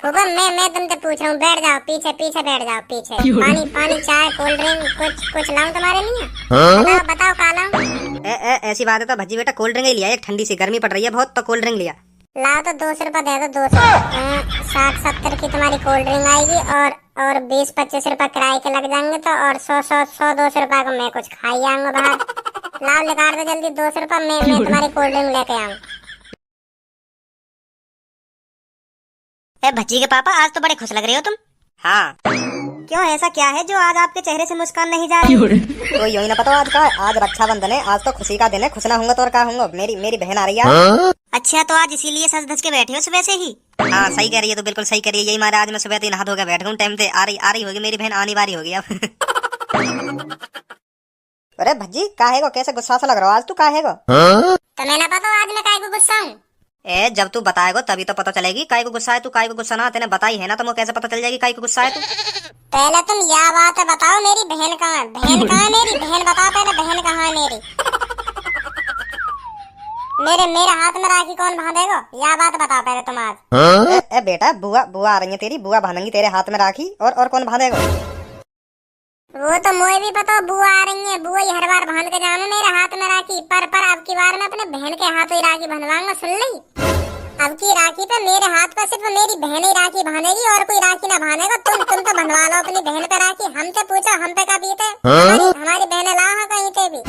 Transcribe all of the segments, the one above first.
फूफा मैं तुमसे पूछ रहा हूँ, बैठ जाओ पीछे पीछे, बैठ जाओ पीछे। पानी पानी चाय कोल्ड ड्रिंक कुछ लाऊं तुम्हारे लिए? बताओ बताओ का लाऊं? ऐसी बात है तो भज्जी बेटा कोल्ड ड्रिंक ही लिया, एक ठंडी सी गर्मी पड़ रही है बहुत, तो कोल्ड ड्रिंक लिया। लाओ तो 200 रुपए दे दो, 200। 60-70 की तुम्हारी कोल्ड ड्रिंक आएगी और 20-25 रुपए किराए के लग जाएंगे, तो और 100-200 रुपए को मैं कुछ खा ही आऊंगा बाहर। लाओ निकाल दो जल्दी 200 रुपए, मैं तुम्हारी कोल्ड ड्रिंक लेके आऊँ। भज्जी के पापा, आज तो बड़े खुश लग रहे हो तुम। हाँ, क्यों, ऐसा क्या है जो आज आपके चेहरे से मुस्कान नहीं जा रही? तो यही ना पता आज का है, आज रक्षाबंधन है, आज तो खुशी का दिन है, खुश ना होंगे तो और क्या होंगे। मेरी बहन आ रही है। अच्छा, तो आज इसीलिए सज धज के बैठे हो सुबह से ही? हाँ सही कह रही है, तो बिल्कुल सही कह रही है। यही मारे आज मैं सुबह 3 हाथ होकर बैठ गया, टाइम से आ रही होगी मेरी बहन, आनी बारी होगी अब। अरे भज्जी काहे को, कैसे गुस्सा सा लग रहा हो आज तू, काहे को? तुम्हें ना पता आज मैं काहे को गुस्सा हूँ? जब तू बताएगा तभी तो पता चलेगी काहे को गुस्सा है तू, काहे को गुस्सा ना। तेने बताई है ना, तो मुझे कैसे पता चल जाएगी काहे को गुस्सा है तू? पहले तुम यह बात बताओ, मेरी बहन कहाँ है? बहन कहाँ है मेरी? बहन बताओ पहले, बहन कहाँ है मेरी? मेरे हाथ में राखी कौन बांधेगा? यह बात बताओ पहले तुम आज। बेटा बुआ आ रही है तेरी, बुआ बांधेंगी तेरे हाथ में राखी, और कौन बांधेगा? वो तो मुझे भी पता, बुआ आ रही है, बुआ ही हर बार बांध के जाना मेरे हाथ में राखी। पर अब की बार मैं अपने बहन के हाथों ही राखी बंधवाऊंगा, सुन ली? अब की राखी पे मेरे हाथ पे सिर्फ मेरी बहन ही राखी बांधेगी, और कोई राखी ना बांधेगा। तुम तो बंधवा लो अपनी बहन पे राखी। हमसे पूछो हम पे का बीते? हमारी बहने लाओ कहीं पे भी,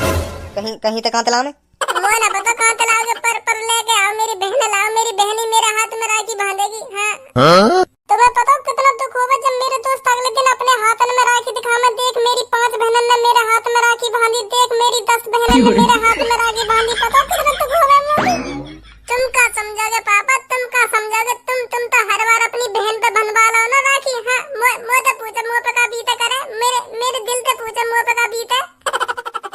कहीं तक कहाँ में मुझे ना पता कहाँ चलाओगे, पर लेके आओ मेरी बहन, लाओ मेरी बहन ही मेरे हाथ में राखी बांधेगी। हाँ तुम्हें पता कितना दुख होगा जब मेरे दोस्त अगले दिन अपने हाथ में राखी दिखावे, देख मेरी 5 बहनों ने मेरे हाथ में राखी बांधी, देख मेरी 10 बहनों ने मेरे हाथ में राखी बांधी। पता कितना दुख होगा मुझे? तुम क्या समझोगे पापा, तुम क्या समझोगे? तुम तो हर बार अपनी बहन पे बंधवा लो ना राखी। हाँ मुझे पूछो मुँह पे का बीते करे, मेरे दिल से पूछो मुँह पे का बीते।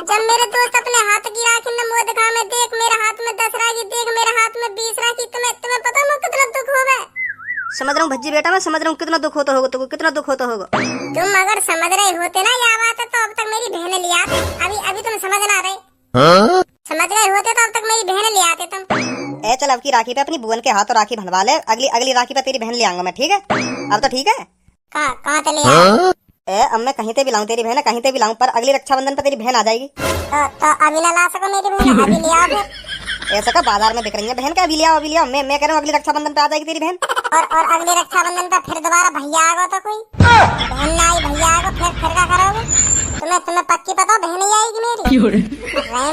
जब मेरे दोस्त अपने हाथ की राखी ने मुँह दिखा में, देख मेरे हाथ में 10 राखी, देख मेरे हाथ में 20 राखी। तुम्हें पता मुझे कितना दुख होगा? समझ रहा हूँ भज्जी बेटा, मैं समझ रहा हूँ कितना दुख होता होगा तुमको, कितना दुख होता होगा। तुम अगर समझ रहे होते ना यह बात है, तो अब तक मेरी बहन ले आते। अभी तुम समझ ना रहे। समझ रहे होते तो अब तक मेरी बहन ले आते तुम। चल अब की राखी पे अपनी बुअन के हाथ और राखी बंधवा ले, अगली राखी पे तेरी बहन ले आऊंगा मैं, ठीक है? अब तो ठीक है। कहाँ से ले आए? अब मैं कहीं पे भी लाऊं तेरी बहन, कहीं पे भी लाऊं, पर अगली रक्षाबंधन पे तेरी बहन आ जाएगी। तो अभी ना ला सको मेरी बहन? अभी ले आओ फिर। ऐसा का बाजार में बिक रही है बहन का, अभी ले आओ, अभी ले आओ। मैं कह रहा हूँ अगली रक्षाबंधन पे आ जाएगी तेरी बहन। और अगले रक्षाबंधन पे फिर दोबारा भैया आएगा तो कोई बहन ना आई, भैया आएगा, फिर क्या करोगे? तुम्हें पक्की पता बहन ही आएगी मेरी?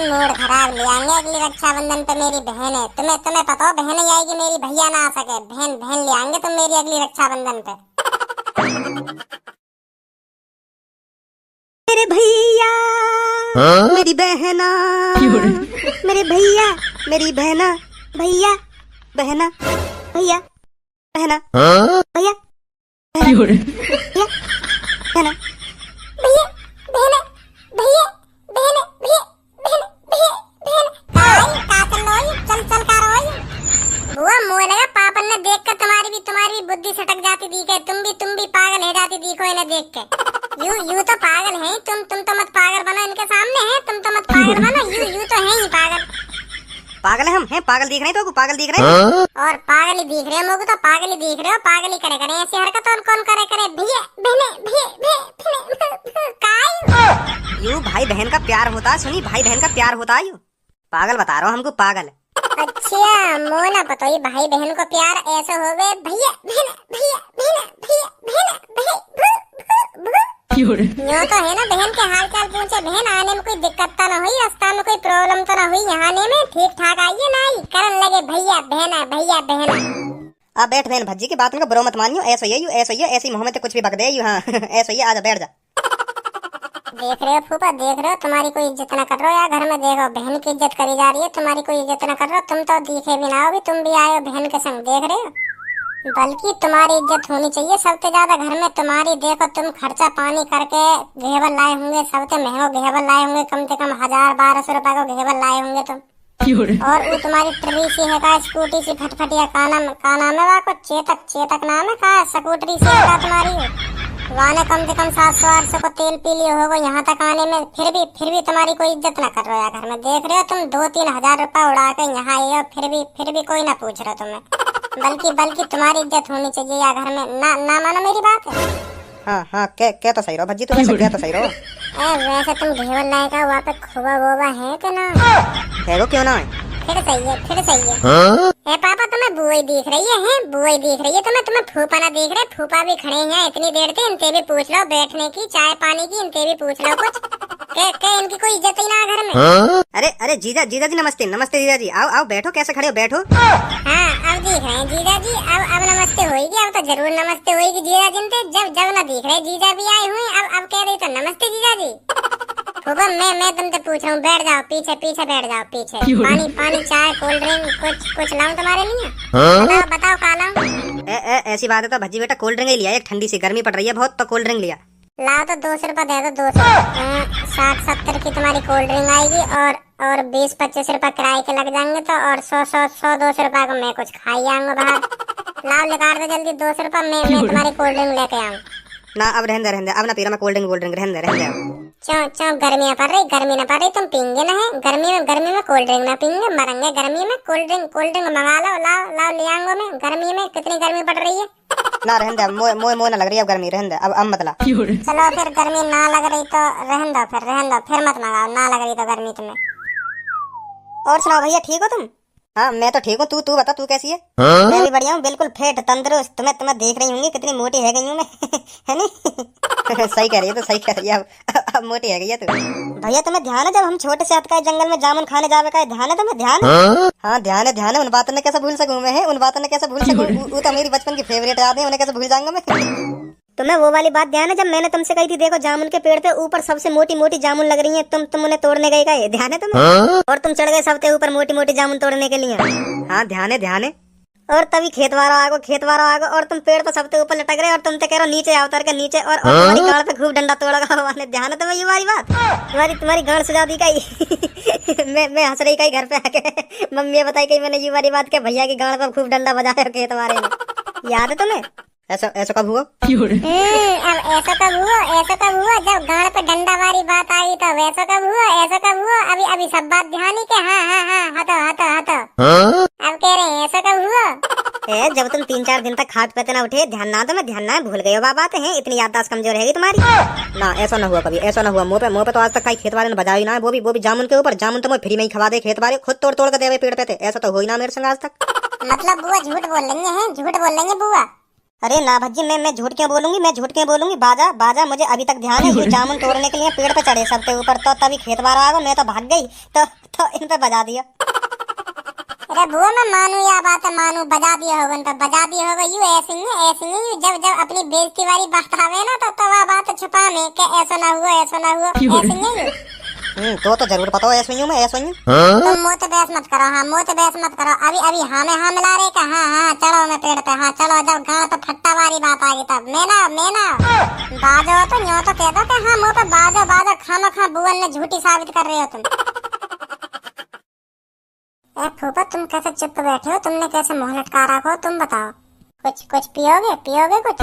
मूड खराब, ले आएंगे अगली रक्षाबंधन पे मेरी बहन है। तुम्हें पता हो बहन ही आएगी मेरी, भैया ना आ सके। बहन ले आएंगे तुम मेरी अगली रक्षाबंधन पे। मेरे भैया मेरी बहना, मेरे भैया मेरी बहना, भैया बहना, भैया बहना, भैया बहना, बहना, भैया बहन, भैया बहन, भैया बहन, भैया बहन। चल का रोई। बुआ मुझे लगा पापन ने देख कर तुम्हारी बुद्धि सटक जाती दी के, तुम भी पागल है जाती दी को इन्हें देख के। यू तो पागल है तुम तो मत पागल बनो इनके सामने है, तुम तो मत पागल बनो। यू तो है ही पागल। पागल है हम हैं, पागल दिख रहे तो पागल दिख रहे हैं, और पागल ही दिख रहे हो मुझे तो, पागल ही दिख रहे हो। पागल ही करे ऐसी हरकत और कौन करे? भैया बहने यू भाई बहन का प्यार होता है, सुनी, भाई बहन का प्यार होता है। यू पागल बता रहा हूँ हमको, पागल। अच्छा मोना पता ही भाई बहन को प्यार ऐसे हो गए, भैया बहन, भैया बहन, भैया बहन, यूँ तो है ना बहन के हाल चाल पूछे। बहन आने में कोई दिक्कत तो ना हुई, रास्ता में कोई प्रॉब्लम तो ना हुई? यहाँ आने में ठीक ठाक आइए ना आई, करन लगे भैया बहना, भैया बहना। अब बैठ बहन, भज्जी की बात में बुरा मत मानियो, ऐसा ही है, ऐसी मोहम्मद कुछ भी बक दे। हाँ ऐसा ही, आजा बैठ जा। देख रहे हो फूफा, देख रहे हो तुम्हारी कोई इज्जत न कर रहे हो यार घर में। देखो बहन की इज्जत करी जा रही है, तुम्हारी कोई इज्जत न कर रहे हो। तुम तो दिखे भी ना हो, भी तुम भी आए हो बहन के संग, देख रहे हो? बल्कि तुम्हारी इज्जत होनी चाहिए सबसे ज्यादा घर में तुम्हारी। देखो तुम खर्चा पानी करके घेवर लाए होंगे, सबसे महंगा घेवर लाए होंगे, कम से कम 1000-1200 रुपए को घेवर लाए होंगे तुम। और वो तुम्हारी ट्री सी है का, स्कूटी सी फटफटिया, का नाम है वाको? चेतक नाम है का? स्कूटरी सी है तुम्हारी, वाने कम से कम 700-800 को तेल पी लियो होगा यहाँ तक आने में। फिर भी तुम्हारी कोई इज्जत ना कर रहे हो यार घर में। देख रहे हो तुम 2-3 हजार रुपए उड़ा के यहाँ आए हो, फिर भी कोई ना पूछ रहा तुम्हें। बल्कि बल्कि तुम्हारी इज्जत होनी चाहिए या घर में। ना ना मानो मेरी बात। हाँ हाँ, क्या तो सही रहो भज्जी, तुम ऐसे क्या तो सही रहो। वैसे तुम घेवर लाएगा वहाँ पे खोबा वोबा है कि ना? है वो, क्यों ना है? फिर सही है, फिर सही है। ए पापा तुम्हें बुआई दिख रही है बुआई दिख रही है तुम्हें फूफा ना दिख रहे? फूफा भी खड़े हैं इतनी देर से, इनसे भी पूछ लो बैठने की, चाय पानी की, इनसे भी पूछ लो कुछ। के इनकी कोई इज्जत ही ना घर में। अरे जीजा जी नमस्ते। नमस्ते जीजा जी, आओ आओ बैठो, कैसे खड़े हो, बैठो। हाँ अब दिख रहे हैं जीजा जी, अब नमस्ते होगी, अब तो जरूर नमस्ते होगी जीजा जिनसे। जब ना दिख रहे जीजा भी आए हुए, अब कह रही तो नमस्ते जीजा जी। फूफा मैं तुमसे पूछ रहा हूँ, बैठ जाओ पीछे बैठ जाओ पीछे। पानी चाय कोल्ड ड्रिंक कुछ लाऊं तुम्हारे लिए? बताओ का लाऊं? ऐसी बात है तो भज्जी बेटा कोल्ड ड्रिंक ही लिया, एक ठंडी सी गर्मी पड़ रही है बहुत, तो कोल्ड ड्रिंक लिया। लाओ तो 200 रुपए दे दो, 200। 60-70 की तुम्हारी कोल्ड ड्रिंक आएगी और 20-25 रुपए किराए के लग जाएंगे, तो और 100-200 रुपए को मैं कुछ खाई आऊंगा बाहर। लाओ निकाल दो जल्दी 200 रुपए, मैं तुम्हारी कोल्ड ड्रिंक लेके आऊँ। ना अब रहने दे, अब ना पी रहा मैं कोल्ड ड्रिंक, रहने दे। चौ गर्मी ना पड़ रही तुम पीएंगे ना है? गर्मी में कोल्ड ड्रिंक ना पीएंगे, मरेंगे गर्मी में। कोल्ड ड्रिंक मंगा लो, लाओ ले आऊंगा मैं। गर्मी में कितनी गर्मी पड़ रही है? ना रहने दे, मोए ना लग रही है अब गर्मी, रहने दे अब मत ला। चलो फिर गर्मी ना लग रही तो रहने दो, फिर मत मंगाओ, ना लग रही तो गर्मी तुम्हें। और सुनाओ भैया, ठीक हो तुम? हाँ मैं तो ठीक हूँ, तू बता, तू कैसी है? मैं भी बढ़िया हूँ, बिल्कुल फिट तंदुरुस्त। तुम्हें देख रही होंगी कितनी मोटी है गई हूँ मैं। है नहीं? सही कह रही है, तो सही कह रही है, अब मोटी है गई है तू। भैया तुम्हें ध्यान है जब हम छोटे से का जंगल में जामुन खाने जावे का, ध्यान है तुम्हें? ध्यान है? हाँ ध्यान है, उन बातों ने कैसे भूल सकूं मैं, उन बातों ने कैसे भूल सकूं? वो तो मेरी बचपन की फेवरेट याद है, उन्हें कैसे भूल जाऊंगा मैं? तुम्हें वो वाली बात ध्यान है जब मैंने तुमसे कही थी देखो जामुन के पेड़ पे ऊपर सबसे मोटी जामुन लग रही है, तुम उन्हें तोड़ने गई का, ये ध्यान है तुम्हें? और तुम चढ़ गए सबसे ऊपर मोटी जामुन तोड़ने के लिए। हाँ ध्यान है। और तभी खेत वाला आगो और तुम पेड़ पे सबसे ऊपर लटक रहे और तुम तो कह रहे हो नीचे आओ, उतर के नीचे, और तुम्हारी गाड़ पे खूब डंडा तोड़ा। ध्यान है तुम्हें ये वाली बात? तुम्हारी गाड़ सजा दी कही। मैं हंस रही कही घर पे आके, मम्मी बताई कही मैंने ये वाली बात के भैया की गाड़ पे खूब डंडा बजाया खेत वाले में। याद है तुम्हें? ऐसा कब हुआ? अब ऐसा कब हुआ जब गाड़ पे डंडा वाली बात आई, तो ऐसा कब हुआ? अभी सब बात ध्यान ही के। हाँ हतो। अब कह रहे हैं ऐसा कब हुआ? जब तुम 3-4 दिन तक खाट पे ना उठे, ध्यान ना भूल गए हो बात है, इतनी याददाश्त कमजोर है तुम्हारी। ना ऐसा ना हुआ कभी, ऐसा ना हुआ। मुँह पे तो आज तक कहीं खेत वाले ने बजाया ही ना, वो भी जामुन के ऊपर। जामुन तो मैं फ्री में ही खवा दे, खेत वाले खुद तोड़ के देवे पेड़ पे थे, ऐसा तो हो ही ना मेरे संग आज तक। मतलब बुआ झूठ बोल रही है बुआ? अरे ना भज्जी, मैं झूठ क्यों बोलूंगी? बाजा मुझे अभी तक ध्यान है, ये जामुन तोड़ने के लिए पेड़ पे चढ़े सबसे ऊपर, तो तभी खेत वाला आ गया, मैं तो भाग गई, तो इन पे बजा दिया। अरे बुआ मैं मानू या बात है, बजा दिया होगा यू ऐसे ही जब अपनी बेइज्जती वाली बात आवे ना, तो वह बात छुपा में के ऐसा ना हुआ ऐसे नहीं। तो जरूर पता हो ऐसा ही हूँ मैं, ऐसा ही हूँ। तुम मुँह पे बहस मत करो। अभी हाँ मिला रहे का। हाँ चलो मैं पेड़ पे, हाँ चलो। जब गाँव तो फट्टा वाली बात आ गई तब मैं ना बाजो तो न्यो तो कह दो कि हाँ मुँह पे बाजो खामा बुआ ने झूठी साबित कर रहे हो तुम। फूफा तुम कैसे चुप बैठे हो? तुमने कैसे मुँह लटका रखा हो? तुम बताओ, कुछ पियोगे कुछ?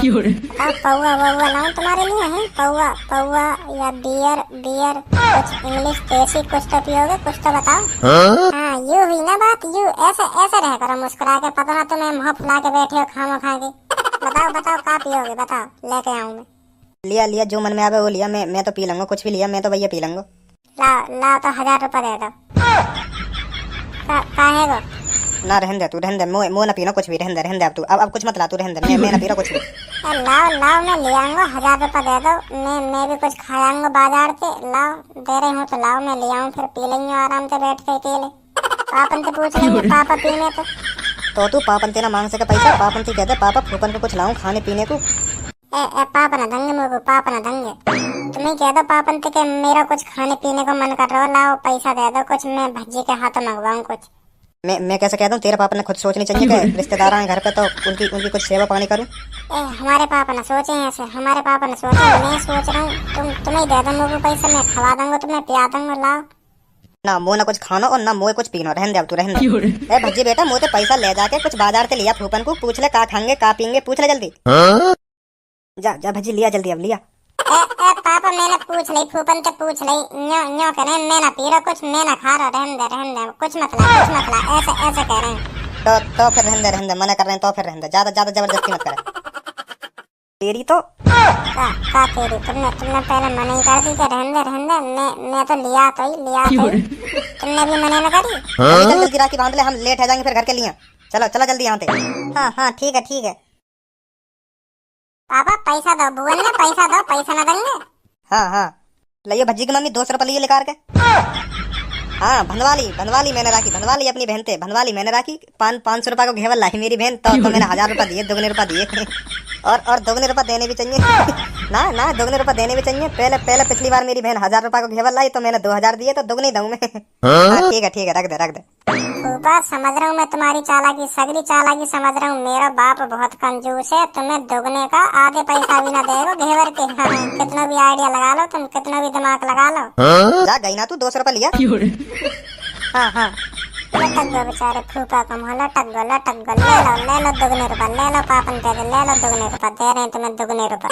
पौवा लाऊं तुम्हारे लिए? है पौवा या बियर कुछ इंग्लिश देसी कुछ तो पियोगे, कुछ तो बताओ। हाँ यू हुई ना बात, यू ऐसे रह करो मुस्कुरा के, पता ना तुम्हें मुँह फुला के बैठे हो खामा खा के। बताओ का पियोगे, बताओ लेके आऊं मैं। लिया जो मन में आवे वो लिया, मैं तो पी लूंगा, कुछ भी लिया मैं तो भैया पी लूंगा। लाओ तो 1000 रुपए दे दो। काहे गो? ना रहने दे, मोह ना पीना कुछ भी, रहने दे अब तू, अब कुछ मत ला तू, रहने दे, मैं ना पी रहा कुछ भी। लाओ मैं ले आऊंगा, 1000 रुपए दे दो, मैं भी कुछ खाऊंगा बाजार से। लाओ दे रही हूँ तो लाओ, मैं ले आऊँ, फिर पी लेंगे आराम से बैठ के अकेले। पापन से पूछ लेंगे पापा पीने तो तू पापन से ना मांग सके पैसा, पापन से कहते पापा फूफन को कुछ लाऊं खाने पीने को। पापा ना दंगे तुम्हें कह दो पापन से कि मेरा कुछ खाने पीने को मन कर रहा हो, लाओ पैसा दे दो कुछ, मैं भज्जी के हाथों मंगवाऊं कुछ। मैं कैसे कहता हूँ, तेरे पापा ने खुद सोचनी चाहिए कि रिश्तेदार आए घर पे तो उनकी कुछ सेवा पानी करूं। हमारे पापा ने सोचे ऐसे, हमारे पापा ने सोचा, मैं सोच रहा हूँ तुम्हें दे दो मुझे पैसा, मैं खवा दूंगा तुम्हें, पिया दूंगा। लाओ ना मोह ना कुछ खाना और ना मोह कुछ पीना, रहने दे अब तू, रहने दे। ए भज्जी बेटा मुझे पैसा ले जाके कुछ बाजार से लिया, फूफन को पूछ ले का खाएंगे का पीएंगे, पूछ ले जल्दी। जा भज्जी लिया जल्दी, अब लिया। पापा मैंने पूछ ली, फूफन से पूछ ली, न्यो कह रहे मैं ना पी रहा कुछ, मैं ना खा रहा, रहने दे कुछ मत ला, ऐसे कह रहे हैं। तो फिर रहने दे, मना कर रहे हैं तो फिर रहने दे, ज्यादा ज्यादा जबरदस्ती मत करे। तेरी तो का तेरी, तुमने पहले मना ही कर दी कि रहने दे, मैं तो लिया तो ही तुमने भी मना न करी। जल्दी जल्दी राखी बांध ले, हम लेट हो जाएंगे फिर घर के लिए। चलो चलो जल्दी यहाँ पे। हाँ हाँ ठीक है ठीक है। पापा पैसा दो, बुआ ने पैसा दो, पैसा न देंगे। हाँ लियो भज्जी की मम्मी 200 रुपये लिए लेकर के। हाँ बनवाली मैंने राखी, बनवाली अपनी बहन से, बनवाली मैंने राखी। 500 रुपये को घेवर लाई मेरी बहन, तो मैंने 1000 रुपये दिए, दुगने रुपये दिए। और दुगने रुपये देने भी चाहिए। ना दुगने रुपये देने भी चाहिए। पहले पिछली बार मेरी बहन 1000 रुपये को घेवर लाई, तो मैंने 2000 दिए, तो दुगनी दूँ मैं। हाँ ठीक है रख दे। फूफा समझ रहा हूँ मैं तुम्हारी चालाकी, सगली चालाकी समझ रहा हूँ। मेरा बाप बहुत कंजूस है, तुम्हें दुगने का आधे पैसा भी ना देगा घेवर के। हाँ, कितना भी आइडिया लगा लो तुम, कितना भी दिमाग लगा लो। जा गई ना तू, 200 रुपये लिया। हाँ लटक गो बेचारे फूफा को, लटक गो ले लो दुगने रुपये, ले लो पापन पे ले लो दुगने रुपये, दे रहे हैं तुम्हें दुगने रुपये।